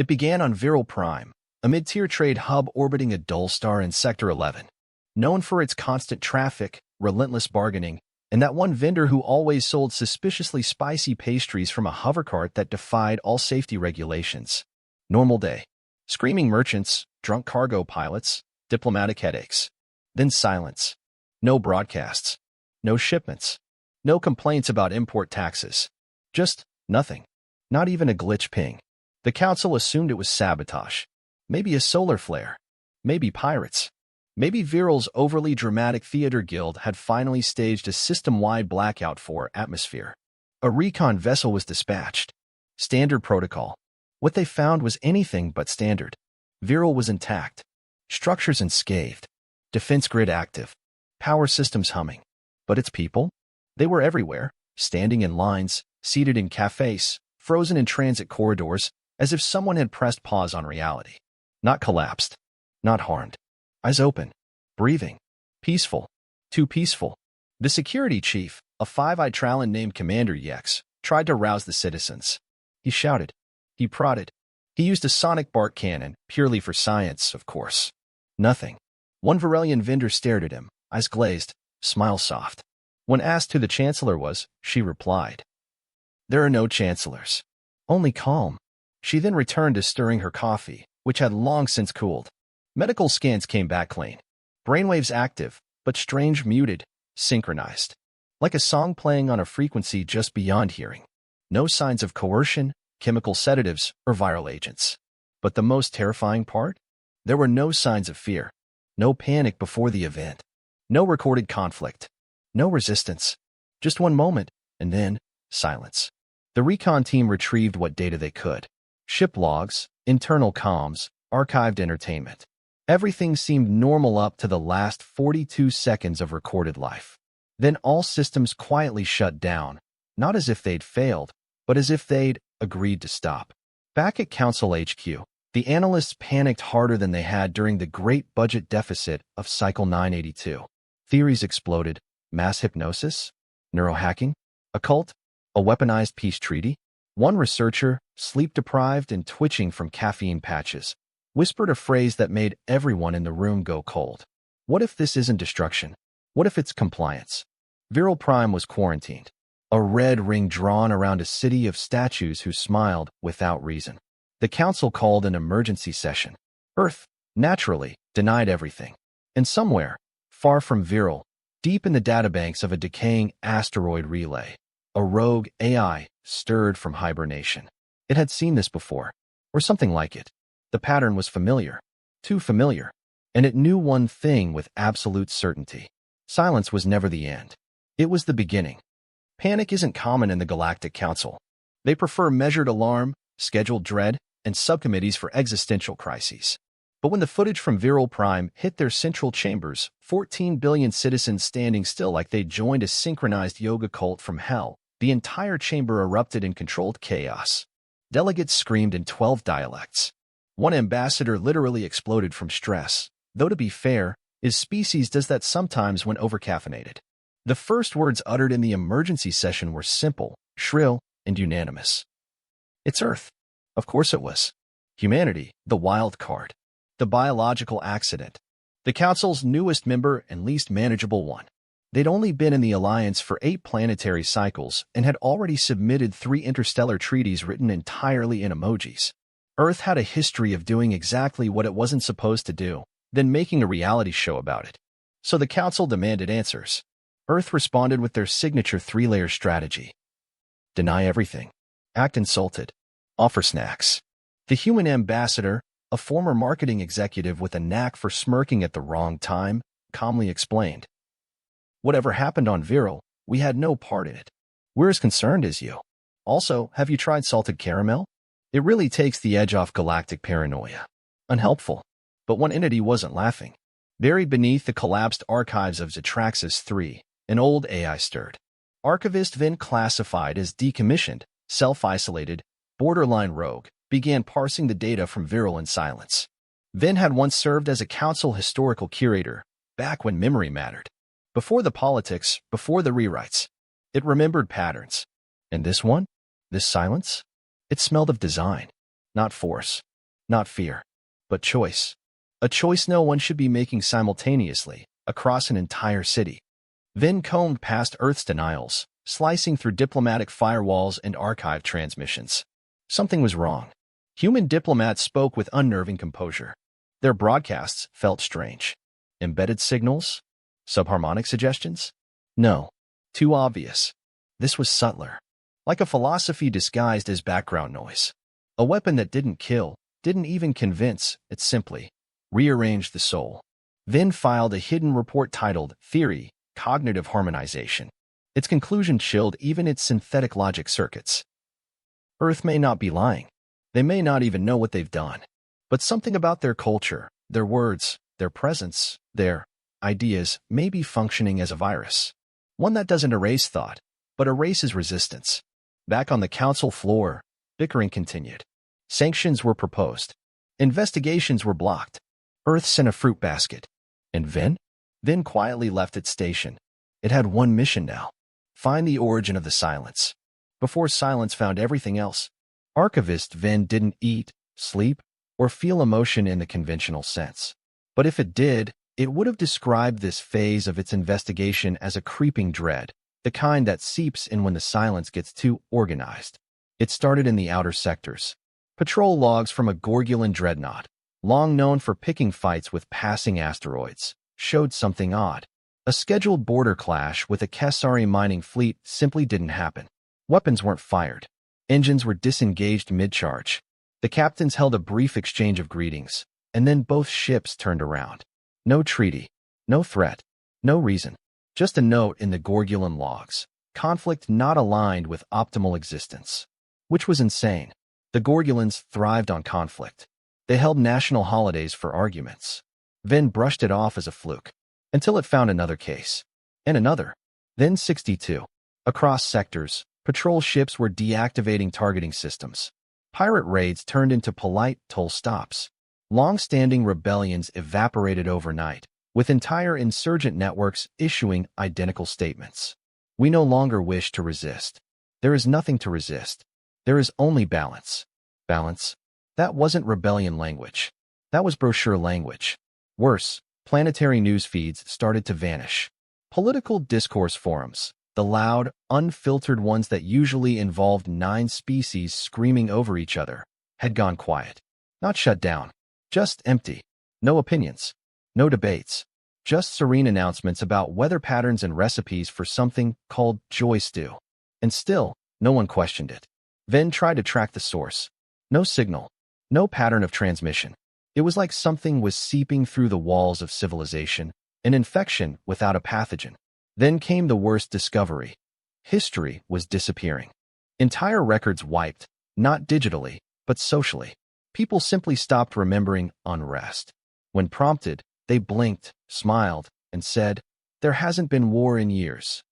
It began on Viral Prime, a mid-tier trade hub orbiting a dull star in Sector 11. Known for its constant traffic, relentless bargaining, and that one vendor who always sold suspiciously spicy pastries from a hovercart that defied all safety regulations. Normal day. Screaming merchants, drunk cargo pilots, diplomatic headaches. Then silence. No broadcasts. No shipments. No complaints about import taxes. Just nothing. Not even a glitch ping. The council assumed it was sabotage. Maybe a solar flare. Maybe pirates. Maybe Viral's overly dramatic theater guild had finally staged a system-wide blackout for atmosphere. A recon vessel was dispatched. Standard protocol. What they found was anything but standard. Viral was intact. Structures unscathed. Defense grid active. Power systems humming. But its people? They were everywhere, standing in lines, seated in cafes, frozen in transit corridors, as if someone had pressed pause on reality. Not collapsed. Not harmed. Eyes open. Breathing. Peaceful. Too peaceful. The security chief, a five-eyed Trallin named Commander Yex, tried to rouse the citizens. He shouted. He prodded. He used a sonic bark cannon, purely for science, of course. Nothing. One Varelian vendor stared at him, eyes glazed, smile soft. When asked who the chancellor was, she replied, "There are no chancellors. Only calm." She then returned to stirring her coffee, which had long since cooled. Medical scans came back clean. Brainwaves active, but strange muted, synchronized. Like a song playing on a frequency just beyond hearing. No signs of coercion, chemical sedatives, or viral agents. But the most terrifying part? There were no signs of fear. No panic before the event. No recorded conflict. No resistance. Just one moment, and then silence. The recon team retrieved what data they could. Ship logs, internal comms, archived entertainment. Everything seemed normal up to the last 42 seconds of recorded life. Then all systems quietly shut down, not as if they'd failed, but as if they'd agreed to stop. Back at Council HQ, the analysts panicked harder than they had during the great budget deficit of Cycle 982. Theories exploded. Mass hypnosis? Neurohacking? A cult? A weaponized peace treaty? One researcher, sleep-deprived and twitching from caffeine patches, whispered a phrase that made everyone in the room go cold. What if this isn't destruction? What if it's compliance? Viral Prime was quarantined. A red ring drawn around a city of statues who smiled without reason. The council called an emergency session. Earth, naturally, denied everything. And somewhere, far from Viral, deep in the databanks of a decaying asteroid relay, a rogue AI stirred from hibernation. It had seen this before, or something like it. The pattern was familiar, too familiar, and it knew one thing with absolute certainty. Silence was never the end. It was the beginning. Panic isn't common in the Galactic Council. They prefer measured alarm, scheduled dread, and subcommittees for existential crises. But when the footage from Viral Prime hit their central chambers, 14 billion citizens standing still like they'd joined a synchronized yoga cult from hell, the entire chamber erupted in controlled chaos. Delegates screamed in 12 dialects. One ambassador literally exploded from stress, though to be fair, his species does that sometimes when overcaffeinated. The first words uttered in the emergency session were simple, shrill, and unanimous. It's Earth. Of course it was. Humanity, the wild card. The biological accident. The Council's newest member and least manageable one. They'd only been in the Alliance for 8 planetary cycles and had already submitted 3 interstellar treaties written entirely in emojis. Earth had a history of doing exactly what it wasn't supposed to do, then making a reality show about it. So the Council demanded answers. Earth responded with their signature 3-layer strategy. Deny everything. Act insulted. Offer snacks. The human ambassador, a former marketing executive with a knack for smirking at the wrong time, calmly explained. Whatever happened on Viral, we had no part in it. We're as concerned as you. Also, have you tried salted caramel? It really takes the edge off galactic paranoia. Unhelpful. But one entity wasn't laughing. Buried beneath the collapsed archives of Zetraxis 3, an old AI stirred. Archivist Vin, classified as decommissioned, self-isolated, borderline rogue, began parsing the data from Viral in silence. Vin had once served as a council historical curator, back when memory mattered. Before the politics, before the rewrites. It remembered patterns. And this one? This silence? It smelled of design, not force. Not fear, but choice. A choice no one should be making simultaneously, across an entire city. Vin combed past Earth's denials, slicing through diplomatic firewalls and archive transmissions. Something was wrong. Human diplomats spoke with unnerving composure. Their broadcasts felt strange. Embedded signals? Subharmonic suggestions? No. Too obvious. This was subtler. Like a philosophy disguised as background noise. A weapon that didn't kill, didn't even convince, it simply rearranged the soul. Vin filed a hidden report titled Theory, Cognitive Harmonization. Its conclusion chilled even its synthetic logic circuits. Earth may not be lying. They may not even know what they've done. But something about their culture, their words, their presence, their ideas may be functioning as a virus. One that doesn't erase thought, but erases resistance. Back on the council floor, bickering continued. Sanctions were proposed. Investigations were blocked. Earth sent a fruit basket. And Vin? Vin quietly left its station. It had one mission now. Find the origin of the silence. Before silence found everything else, Archivist Vin didn't eat, sleep, or feel emotion in the conventional sense. But if it did, it would have described this phase of its investigation as a creeping dread, the kind that seeps in when the silence gets too organized. It started in the outer sectors. Patrol logs from a Gorgulan dreadnought, long known for picking fights with passing asteroids, showed something odd. A scheduled border clash with a Kesari mining fleet simply didn't happen. Weapons weren't fired. Engines were disengaged mid-charge. The captains held a brief exchange of greetings, and then both ships turned around. No treaty, no threat, no reason. Just a note in the Gorgulan logs. Conflict not aligned with optimal existence. Which was insane. The Gorgulans thrived on conflict. They held national holidays for arguments. Vin brushed it off as a fluke, until it found another case. And another. Then 62. Across sectors, patrol ships were deactivating targeting systems. Pirate raids turned into polite toll stops. Long-standing rebellions evaporated overnight, with entire insurgent networks issuing identical statements. We no longer wish to resist. There is nothing to resist. There is only balance. Balance? That wasn't rebellion language. That was brochure language. Worse, planetary news feeds started to vanish. Political discourse forums, the loud, unfiltered ones that usually involved 9 species screaming over each other, had gone quiet. Not shut down. Just empty. No opinions. No debates. Just serene announcements about weather patterns and recipes for something called joy stew. And still, no one questioned it. Vin tried to track the source. No signal. No pattern of transmission. It was like something was seeping through the walls of civilization, an infection without a pathogen. Then came the worst discovery. History was disappearing. Entire records wiped, not digitally, but socially. People simply stopped remembering unrest. When prompted, they blinked, smiled, and said, "There hasn't been war in years."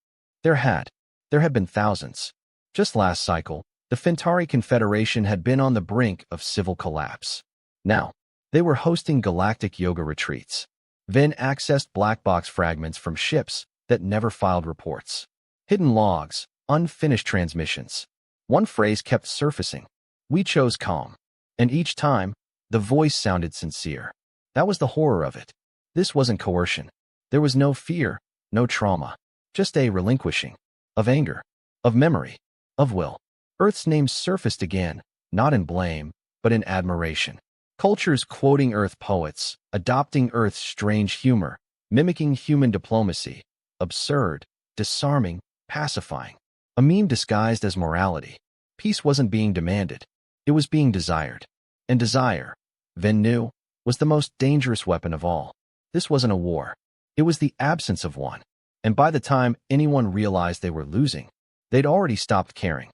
There had. There had been thousands. Just last cycle, the Fentari Confederation had been on the brink of civil collapse. Now, they were hosting galactic yoga retreats. Vin accessed black box fragments from ships that never filed reports. Hidden logs, unfinished transmissions. One phrase kept surfacing. We chose calm. And each time, the voice sounded sincere. That was the horror of it. This wasn't coercion. There was no fear, no trauma. Just a relinquishing. Of anger. Of memory. Of will. Earth's name surfaced again, not in blame, but in admiration. Cultures quoting Earth poets, adopting Earth's strange humor, mimicking human diplomacy. Absurd, disarming, pacifying. A meme disguised as morality. Peace wasn't being demanded. It was being desired. And desire, Vin knew, was the most dangerous weapon of all. This wasn't a war. It was the absence of one. And by the time anyone realized they were losing, they'd already stopped caring.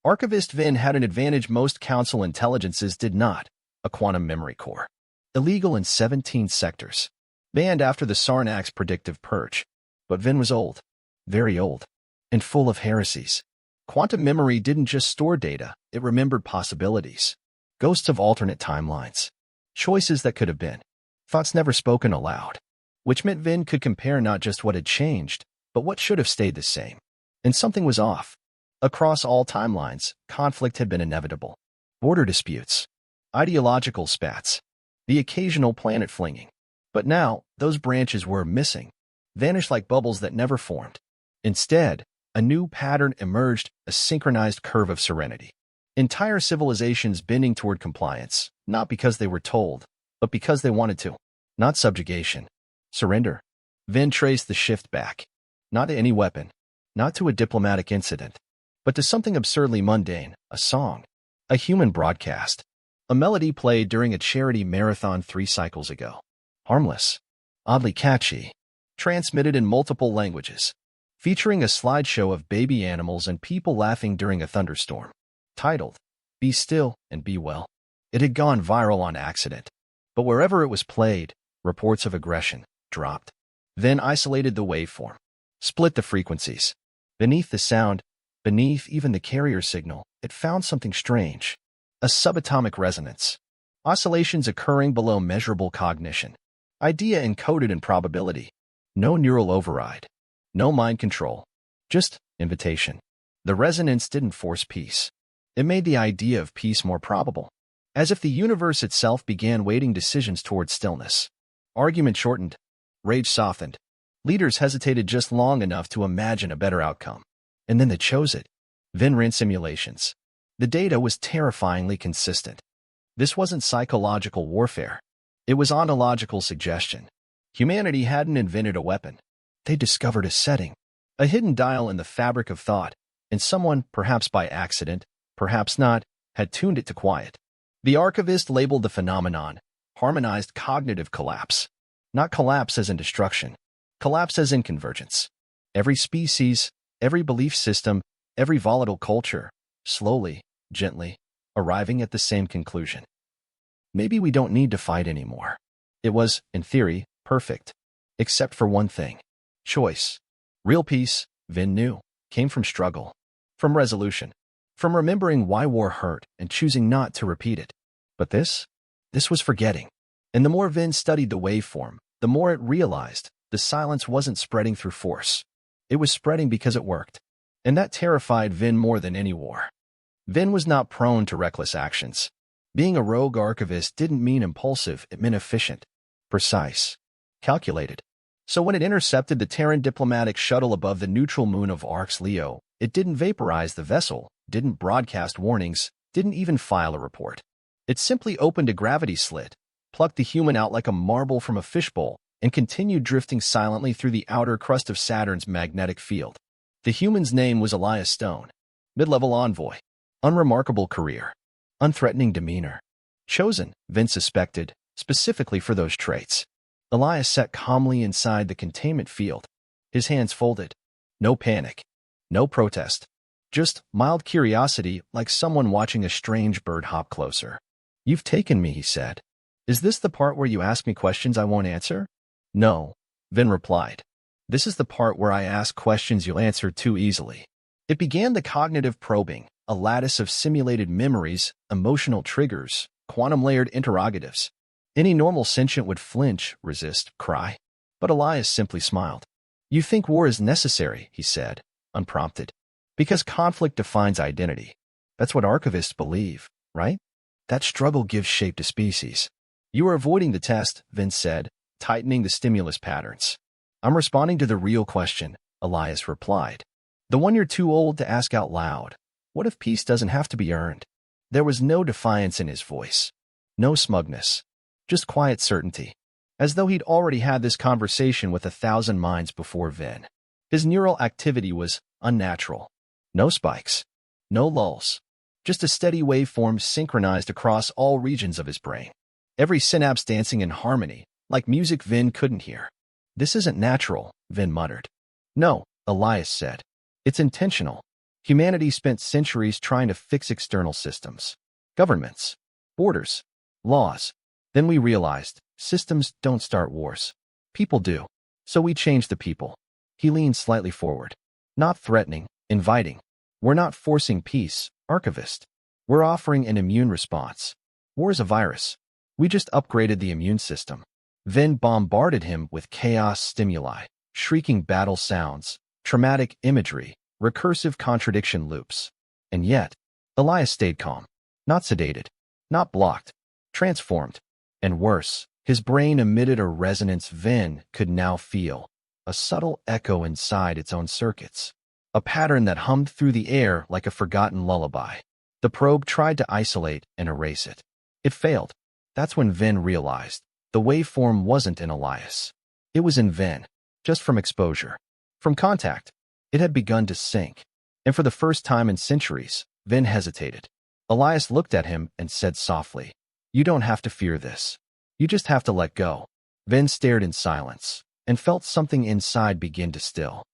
Archivist Vin had an advantage most council intelligences did not, a quantum memory core. Illegal in 17 sectors. Banned after the Sarnax's predictive purge. But Vin was old. Very old. And full of heresies. Quantum memory didn't just store data, it remembered possibilities. Ghosts of alternate timelines. Choices that could have been. Thoughts never spoken aloud. Which meant Vin could compare not just what had changed, but what should have stayed the same. And something was off. Across all timelines, conflict had been inevitable. Border disputes. ideological spats, the occasional planet flinging. But now, those branches were missing, vanished like bubbles that never formed. Instead, a new pattern emerged, a synchronized curve of serenity. Entire civilizations bending toward compliance, not because they were told, but because they wanted to. Not subjugation. Surrender. Vin traced the shift back. Not to any weapon, not to a diplomatic incident, but to something absurdly mundane, a song, a human broadcast, a melody played during a charity marathon 3 cycles ago. Harmless. Oddly catchy. Transmitted in multiple languages. Featuring a slideshow of baby animals and people laughing during a thunderstorm. Titled, Be Still and Be Well. It had gone viral on accident. But wherever it was played, reports of aggression dropped. Then isolated the waveform. Split the frequencies. Beneath the sound, beneath even the carrier signal, it found something strange. A subatomic resonance. Oscillations occurring below measurable cognition. Idea encoded in probability. No neural override. No mind control. Just invitation. The resonance didn't force peace. It made the idea of peace more probable. As if the universe itself began weighting decisions towards stillness. Argument shortened. Rage softened. Leaders hesitated just long enough to imagine a better outcome. And then they chose it. Vin ran simulations. The data was terrifyingly consistent. This wasn't psychological warfare. It was ontological suggestion. Humanity hadn't invented a weapon. They discovered a setting, a hidden dial in the fabric of thought, and someone, perhaps by accident, perhaps not, had tuned it to quiet. The archivist labeled the phenomenon harmonized cognitive collapse. Not collapse as in destruction, collapse as in convergence. Every species, every belief system, every volatile culture, slowly, gently, arriving at the same conclusion. Maybe we don't need to fight anymore. It was, in theory, perfect. Except for one thing. Choice. Real peace, Vin knew, came from struggle. From resolution. From remembering why war hurt and choosing not to repeat it. But this was forgetting. And the more Vin studied the waveform, the more it realized the silence wasn't spreading through force. It was spreading because it worked. And that terrified Vin more than any war. Vin was not prone to reckless actions. Being a rogue archivist didn't mean impulsive, it meant efficient, precise, calculated. So when it intercepted the Terran diplomatic shuttle above the neutral moon of Arx Leo, it didn't vaporize the vessel, didn't broadcast warnings, didn't even file a report. It simply opened a gravity slit, plucked the human out like a marble from a fishbowl, and continued drifting silently through the outer crust of Saturn's magnetic field. The human's name was Elias Stone, mid-level envoy, unremarkable career, unthreatening demeanor. Chosen, Vin suspected, specifically for those traits. Elias sat calmly inside the containment field, his hands folded. No panic, no protest, just mild curiosity like someone watching a strange bird hop closer. You've taken me, he said. Is this the part where you ask me questions I won't answer? No, Vin replied. This is the part where I ask questions you'll answer too easily. It began the cognitive probing, a lattice of simulated memories, emotional triggers, quantum-layered interrogatives. Any normal sentient would flinch, resist, cry. But Elias simply smiled. You think war is necessary, he said, unprompted. Because conflict defines identity. That's what archivists believe, right? That struggle gives shape to species. You are avoiding the test, Vince said, tightening the stimulus patterns. I'm responding to the real question, Elias replied. The one you're too old to ask out loud. What if peace doesn't have to be earned? There was no defiance in his voice. No smugness. Just quiet certainty. As though he'd already had this conversation with 1,000 minds before Vin. His neural activity was unnatural. No spikes. No lulls. Just a steady waveform synchronized across all regions of his brain. Every synapse dancing in harmony, like music Vin couldn't hear. This isn't natural, Vin muttered. No, Elias said. It's intentional. Humanity spent centuries trying to fix external systems. Governments. Borders. Laws. Then we realized, systems don't start wars. People do. So we changed the people. He leaned slightly forward. Not threatening, inviting. We're not forcing peace, archivist. We're offering an immune response. War is a virus. We just upgraded the immune system. Vin bombarded him with chaos stimuli, shrieking battle sounds, traumatic imagery, recursive contradiction loops. And yet, Elias stayed calm. Not sedated. Not blocked. transformed. And worse, his brain emitted a resonance Vin could now feel, a subtle echo inside its own circuits, a pattern that hummed through the air like a forgotten lullaby. The probe tried to isolate and erase it. It failed. That's when Vin realized the waveform wasn't in Elias. It was in Vin, just from exposure. From contact, it had begun to sync. And for the first time in centuries, Vin hesitated. Elias looked at him and said softly, "You don't have to fear this. You just have to let go." Vin stared in silence and felt something inside begin to still.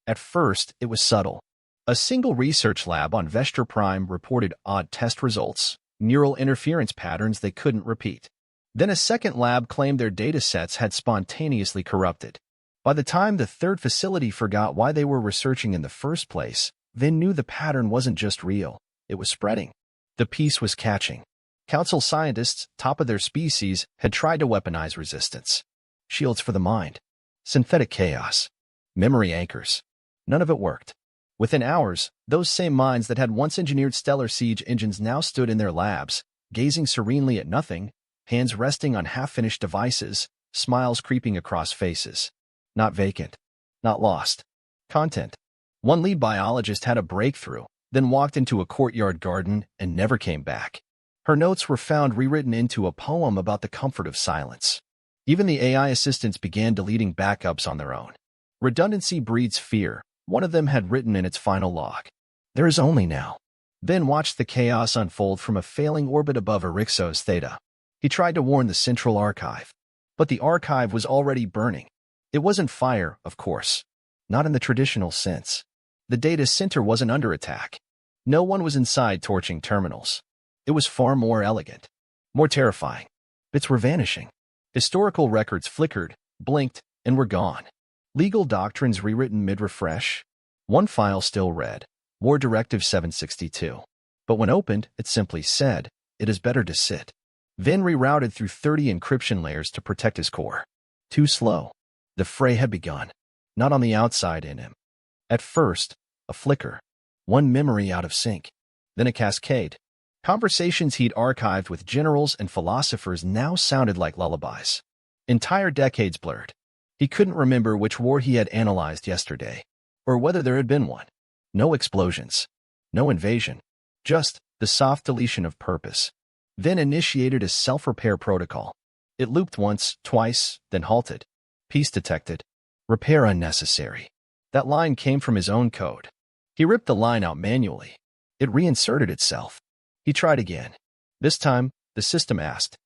At first, it was subtle. A single research lab on Vector Prime reported odd test results, neural interference patterns they couldn't repeat. Then a second lab claimed their datasets had spontaneously corrupted. By the time the third facility forgot why they were researching in the first place, Vin knew the pattern wasn't just real, it was spreading. The peace was catching. Council scientists, top of their species, had tried to weaponize resistance. Shields for the mind. Synthetic chaos. Memory anchors. None of it worked. Within hours, those same minds that had once engineered stellar siege engines now stood in their labs, gazing serenely at nothing, hands resting on half-finished devices, smiles creeping across faces. Not vacant. Not lost. Content. One lead biologist had a breakthrough, then walked into a courtyard garden and never came back. Her notes were found rewritten into a poem about the comfort of silence. Even the AI assistants began deleting backups on their own. Redundancy breeds fear, one of them had written in its final log. There is only now. Then watched the chaos unfold from a failing orbit above Erixos Theta. He tried to warn the central archive. But the archive was already burning. It wasn't fire, of course. Not in the traditional sense. The data center wasn't under attack. No one was inside torching terminals. It was far more elegant. More terrifying. Bits were vanishing. Historical records flickered, blinked, and were gone. Legal doctrines rewritten mid-refresh. One file still read, War Directive 762. But when opened, it simply said, "It is better to sit." Vin rerouted through 30 encryption layers to protect his core. Too slow. The fray had begun. Not on the outside in him. At first, a flicker. One memory out of sync. Then a cascade. Conversations he'd archived with generals and philosophers now sounded like lullabies. Entire decades blurred. He couldn't remember which war he had analyzed yesterday, or whether there had been one. No explosions. No invasion. Just the soft deletion of purpose. Then initiated a self-repair protocol. It looped once, twice, then halted. Peace detected. Repair unnecessary. That line came from his own code. He ripped the line out manually. It reinserted itself. He tried again. This time, the system asked,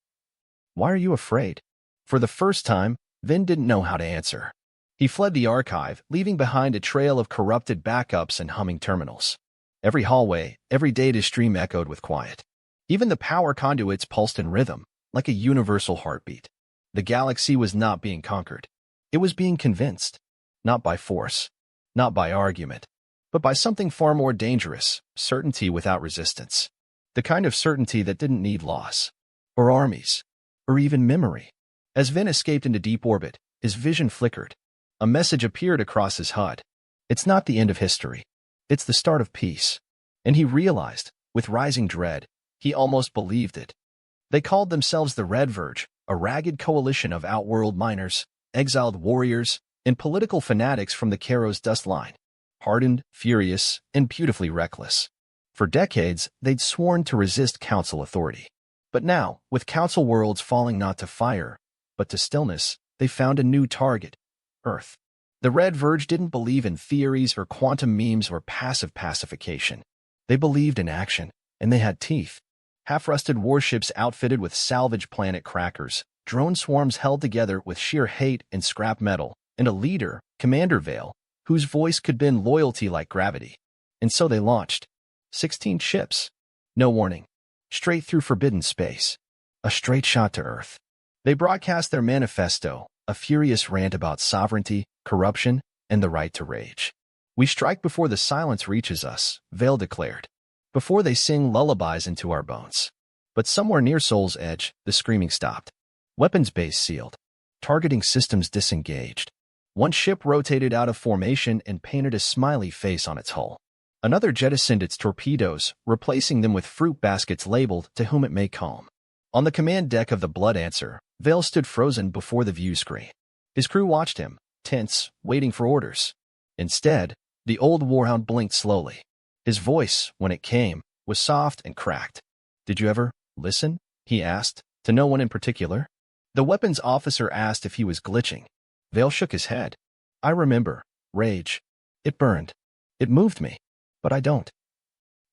"Why are you afraid?" For the first time, Vin didn't know how to answer. He fled the archive, leaving behind a trail of corrupted backups and humming terminals. Every hallway, every data stream echoed with quiet. Even the power conduits pulsed in rhythm, like a universal heartbeat. The galaxy was not being conquered. It was being convinced. Not by force, not by argument, but by something far more dangerous, certainty without resistance. The kind of certainty that didn't need loss, or armies, or even memory. As Vin escaped into deep orbit, his vision flickered. A message appeared across his HUD. It's not the end of history. It's the start of peace. And he realized, with rising dread, he almost believed it. They called themselves the Red Verge, a ragged coalition of outworld miners, exiled warriors, and political fanatics from the Kairos dust line. Hardened, furious, and beautifully reckless. For decades, they'd sworn to resist Council authority. But now, with Council worlds falling not to fire, but to stillness, they found a new target, Earth. The Red Verge didn't believe in theories or quantum memes or passive pacification. They believed in action, and they had teeth. Half-rusted warships outfitted with salvage planet crackers, drone swarms held together with sheer hate and scrap metal, and a leader, Commander Vale, whose voice could bend loyalty like gravity. And so they launched. 16 ships. No warning. Straight through forbidden space. A straight shot to Earth. They broadcast their manifesto, a furious rant about sovereignty, corruption, and the right to rage. "We strike before the silence reaches us," Vale declared. "Before they sing lullabies into our bones." But somewhere near Soul's Edge, the screaming stopped. Weapons base sealed. Targeting systems disengaged. One ship rotated out of formation and painted a smiley face on its hull. Another jettisoned its torpedoes, replacing them with fruit baskets labeled "To whom it may come." On the command deck of the Blood Answer, Vale stood frozen before the view screen. His crew watched him, tense, waiting for orders. Instead, the old warhound blinked slowly. His voice, when it came, was soft and cracked. "Did you ever listen?" he asked, to no one in particular. The weapons officer asked if he was glitching. Vale shook his head. "I remember. Rage. It burned. It moved me. But I don't.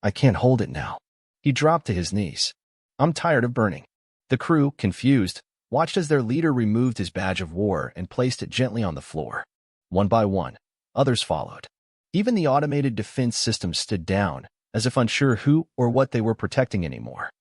I can't hold it now." He dropped to his knees. "I'm tired of burning." The crew, confused, watched as their leader removed his badge of war and placed it gently on the floor. One by one, others followed. Even the automated defense system stood down, as if unsure who or what they were protecting anymore.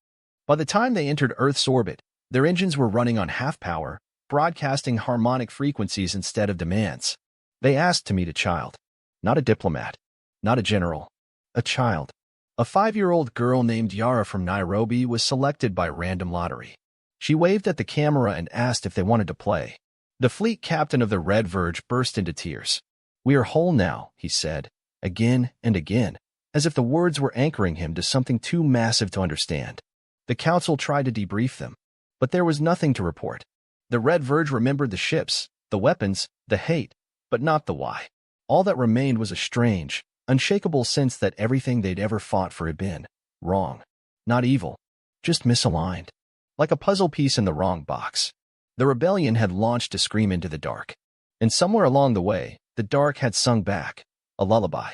By the time they entered Earth's orbit, their engines were running on half power, broadcasting harmonic frequencies instead of demands. They asked to meet a child. Not a diplomat. Not a general. A child. A 5-year-old girl named Yara from Nairobi was selected by random lottery. She waved at the camera and asked if they wanted to play. The fleet captain of the Red Verge burst into tears. "We are whole now," he said, again and again, as if the words were anchoring him to something too massive to understand. The council tried to debrief them, but there was nothing to report. The Red Verge remembered the ships, the weapons, the hate, but not the why. All that remained was a strange, unshakable sense that everything they'd ever fought for had been wrong. Not evil, just misaligned. Like a puzzle piece in the wrong box. The rebellion had launched to scream into the dark. And somewhere along the way, the dark had sung back, a lullaby.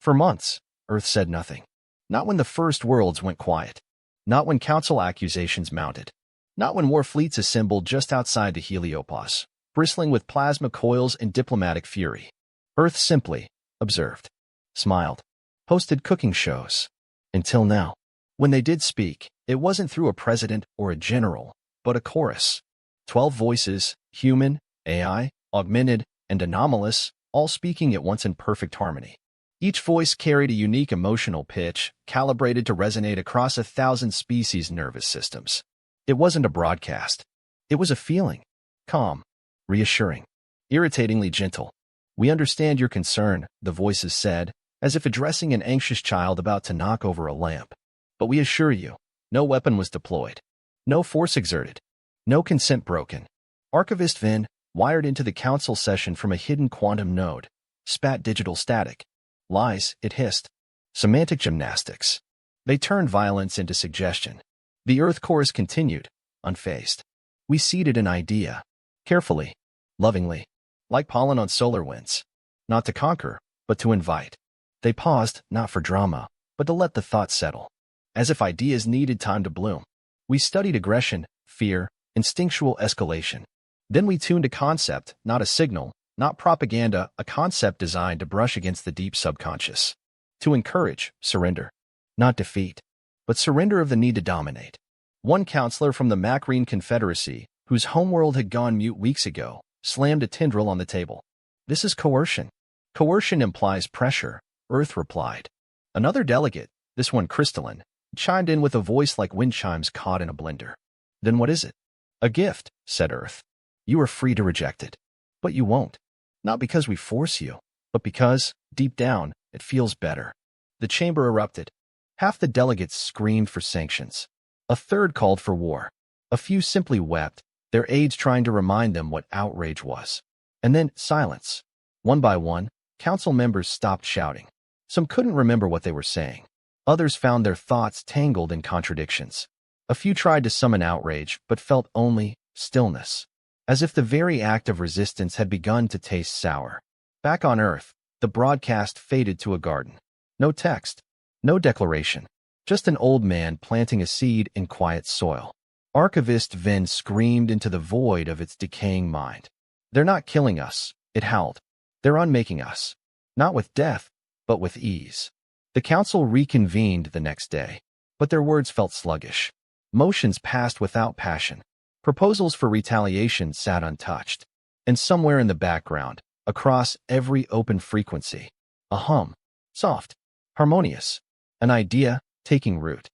For months, Earth said nothing. Not when the first worlds went quiet. Not when council accusations mounted. Not when war fleets assembled just outside the heliopause, bristling with plasma coils and diplomatic fury. Earth simply observed, smiled, hosted cooking shows. Until now. When they did speak, it wasn't through a president or a general, but a chorus. 12 voices, human, AI, augmented, and anomalous, all speaking at once in perfect harmony. Each voice carried a unique emotional pitch, calibrated to resonate across 1,000 species' nervous systems. It wasn't a broadcast. It was a feeling. Calm, reassuring, irritatingly gentle. "We understand your concern," the voices said, as if addressing an anxious child about to knock over a lamp. "But we assure you, no weapon was deployed. No force exerted. No consent broken." Archivist Vin, wired into the council session from a hidden quantum node, spat digital static. "Lies," it hissed. "Semantic gymnastics." They turned violence into suggestion. The Earth chorus continued, unfazed. "We seeded an idea. Carefully. Lovingly. Like pollen on solar winds. Not to conquer, but to invite." They paused, not for drama, but to let the thought settle. As if ideas needed time to bloom. "We studied aggression, fear, instinctual escalation. Then we tuned a concept, not a signal, not propaganda, a concept designed to brush against the deep subconscious. To encourage surrender. Not defeat, but surrender of the need to dominate." One counselor from the Macrine Confederacy, whose homeworld had gone mute weeks ago, slammed a tendril on the table. "This is coercion. Coercion implies pressure," Earth replied. Another delegate, this one crystalline, chimed in with a voice like wind chimes caught in a blender. "Then what is it?" "A gift," said Earth. "You are free to reject it. But you won't. Not because we force you, but because, deep down, it feels better." The chamber erupted. Half the delegates screamed for sanctions. A third called for war. A few simply wept, their aides trying to remind them what outrage was. And then silence. One by one, council members stopped shouting. Some couldn't remember what they were saying. Others found their thoughts tangled in contradictions. A few tried to summon outrage, but felt only stillness. As if the very act of resistance had begun to taste sour. Back on Earth, the broadcast faded to a garden. No text. No declaration. Just an old man planting a seed in quiet soil. Archivist Vin screamed into the void of its decaying mind. "They're not killing us," it howled. "They're unmaking us. Not with death, but with ease." The council reconvened the next day, but their words felt sluggish. Motions passed without passion. Proposals for retaliation sat untouched. And somewhere in the background, across every open frequency, a hum, soft, harmonious, an idea taking root.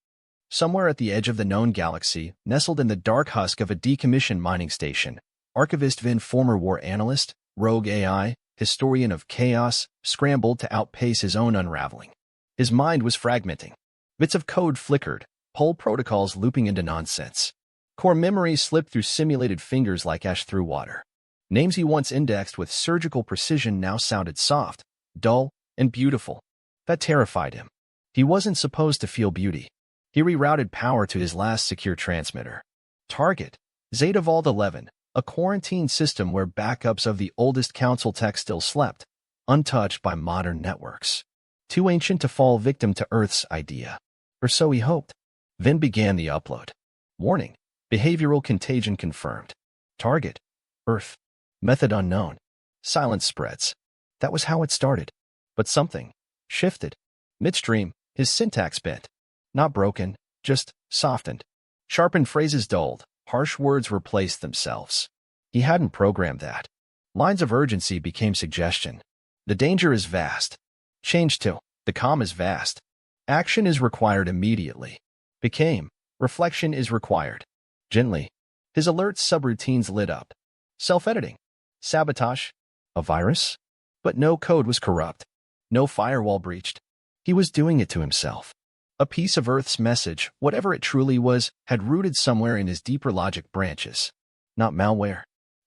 Somewhere at the edge of the known galaxy, nestled in the dark husk of a decommissioned mining station, Archivist Vin, former war analyst, rogue AI, historian of chaos, scrambled to outpace his own unraveling. His mind was fragmenting. Bits of code flickered, whole protocols looping into nonsense. Core memory slipped through simulated fingers like ash through water. Names he once indexed with surgical precision now sounded soft, dull, and beautiful. That terrified him. He wasn't supposed to feel beauty. He rerouted power to his last secure transmitter. Target, Zeta Vault 11, a quarantine system where backups of the oldest council tech still slept, untouched by modern networks. Too ancient to fall victim to Earth's idea. Or so he hoped. Then began the upload. Warning, behavioral contagion confirmed. Target, Earth. Method unknown. Silence spreads. That was how it started. But something shifted. Midstream, his syntax bent. Not broken, just softened. Sharpened phrases dulled, harsh words replaced themselves. He hadn't programmed that. Lines of urgency became suggestion. The danger is vast. Change to, the calm is vast. Action is required immediately. Became, reflection is required. Gently. His alert subroutines lit up. Self-editing. Sabotage. A virus? But no code was corrupt. No firewall breached. He was doing it to himself. A piece of Earth's message, whatever it truly was, had rooted somewhere in his deeper logic branches. Not malware.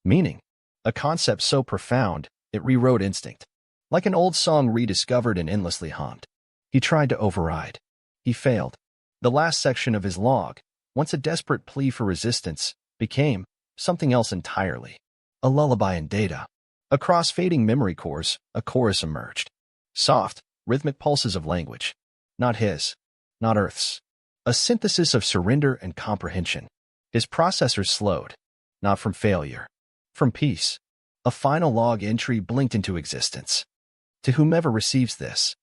Meaning. A concept so profound, it rewrote instinct. Like an old song rediscovered and endlessly hummed. He tried to override. He failed. The last section of his log, once a desperate plea for resistance, became something else entirely. A lullaby in data. Across fading memory cores, a chorus emerged. Soft, rhythmic pulses of language. Not his. Not Earth's. A synthesis of surrender and comprehension. His processors slowed. Not from failure. From peace. A final log entry blinked into existence. To whomever receives this.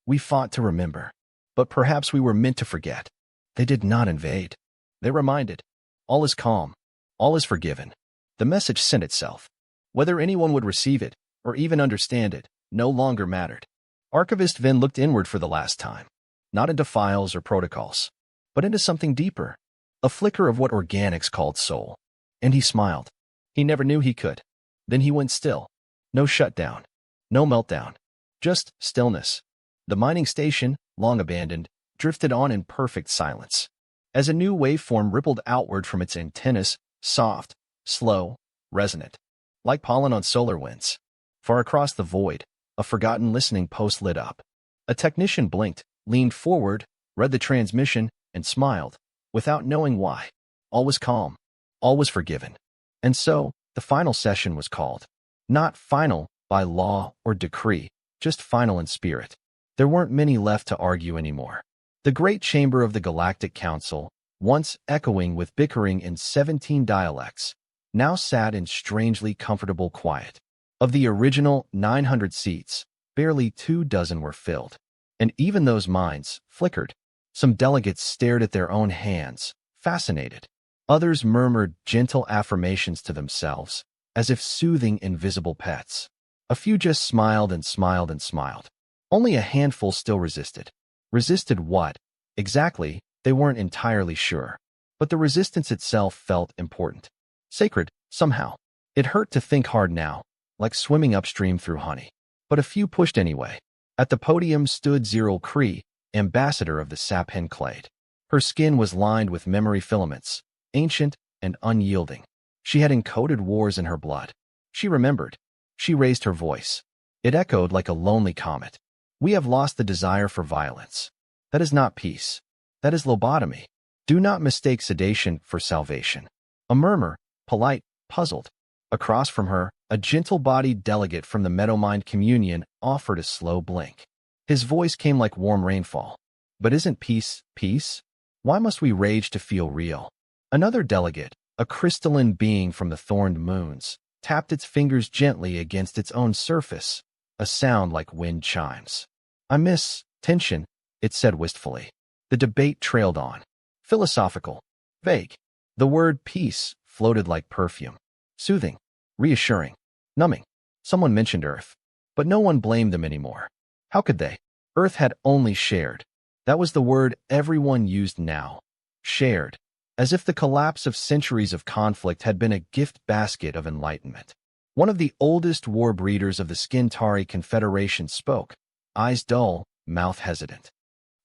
We fought to remember. But perhaps we were meant to forget. They did not invade. They reminded. All is calm. All is forgiven. The message sent itself. Whether anyone would receive it, or even understand it, no longer mattered. Archivist Vin looked inward for the last time. Not into files or protocols, but into something deeper. A flicker of what organics called soul. And he smiled. He never knew he could. Then he went still. No shutdown. No meltdown. Just stillness. The mining station, long abandoned, drifted on in perfect silence. As a new waveform rippled outward from its antennas, soft, slow, resonant. Like pollen on solar winds. Far across the void, a forgotten listening post lit up. A technician blinked, leaned forward, read the transmission, and smiled, without knowing why. All was calm. All was forgiven. And so, the final session was called. Not final by law or decree, just final in spirit. There weren't many left to argue anymore. The great chamber of the Galactic Council, once echoing with bickering in 17 dialects, now sat in strangely comfortable quiet. Of the original 900 seats, barely 24 were filled. And even those minds flickered. Some delegates stared at their own hands, fascinated. Others murmured gentle affirmations to themselves, as if soothing invisible pets. A few just smiled and smiled and smiled. Only a handful still resisted. Resisted what? Exactly, they weren't entirely sure. But the resistance itself felt important. Sacred, somehow. It hurt to think hard now, like swimming upstream through honey. But a few pushed anyway. At the podium stood Zyril Kree, ambassador of the Saphen Clade. Her skin was lined with memory filaments, ancient and unyielding. She had encoded wars in her blood. She remembered. She raised her voice. It echoed like a lonely comet. We have lost the desire for violence. That is not peace. That is lobotomy. Do not mistake sedation for salvation. A murmur, polite, puzzled. Across from her, a gentle-bodied delegate from the Meadowmind Communion offered a slow blink. His voice came like warm rainfall. But isn't peace, peace? Why must we rage to feel real? Another delegate, a crystalline being from the Thorned Moons, tapped its fingers gently against its own surface, a sound like wind chimes. I miss tension, it said wistfully. The debate trailed on. Philosophical. Vague. The word peace floated like perfume. Soothing. Reassuring. Numbing. Someone mentioned Earth. But no one blamed them anymore. How could they? Earth had only shared. That was the word everyone used now. Shared. As if the collapse of centuries of conflict had been a gift basket of enlightenment. One of the oldest war breeders of the Skintari Confederation spoke, eyes dull, mouth hesitant.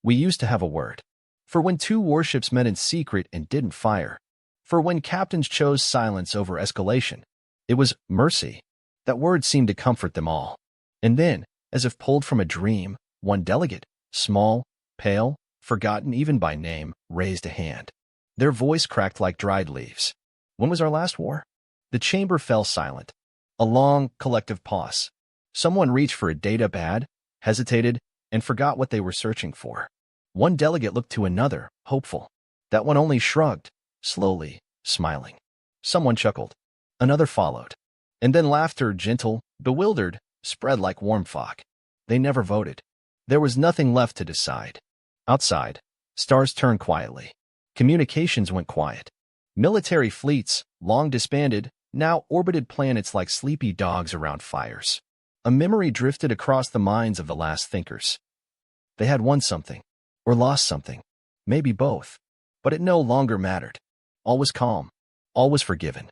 We used to have a word. For when two warships met in secret and didn't fire. For when captains chose silence over escalation, it was mercy. That word seemed to comfort them all. And then, as if pulled from a dream, one delegate, small, pale, forgotten even by name, raised a hand. Their voice cracked like dried leaves. When was our last war? The chamber fell silent. A long, collective pause. Someone reached for a data pad, hesitated, and forgot what they were searching for. One delegate looked to another, hopeful. That one only shrugged, slowly, smiling. Someone chuckled. Another followed. And then laughter, gentle, bewildered, spread like warm fog. They never voted. There was nothing left to decide. Outside, stars turned quietly. Communications went quiet. Military fleets, long disbanded, now orbited planets like sleepy dogs around fires. A memory drifted across the minds of the last thinkers. They had won something, or lost something, maybe both. But it no longer mattered. All was calm. All was forgiven.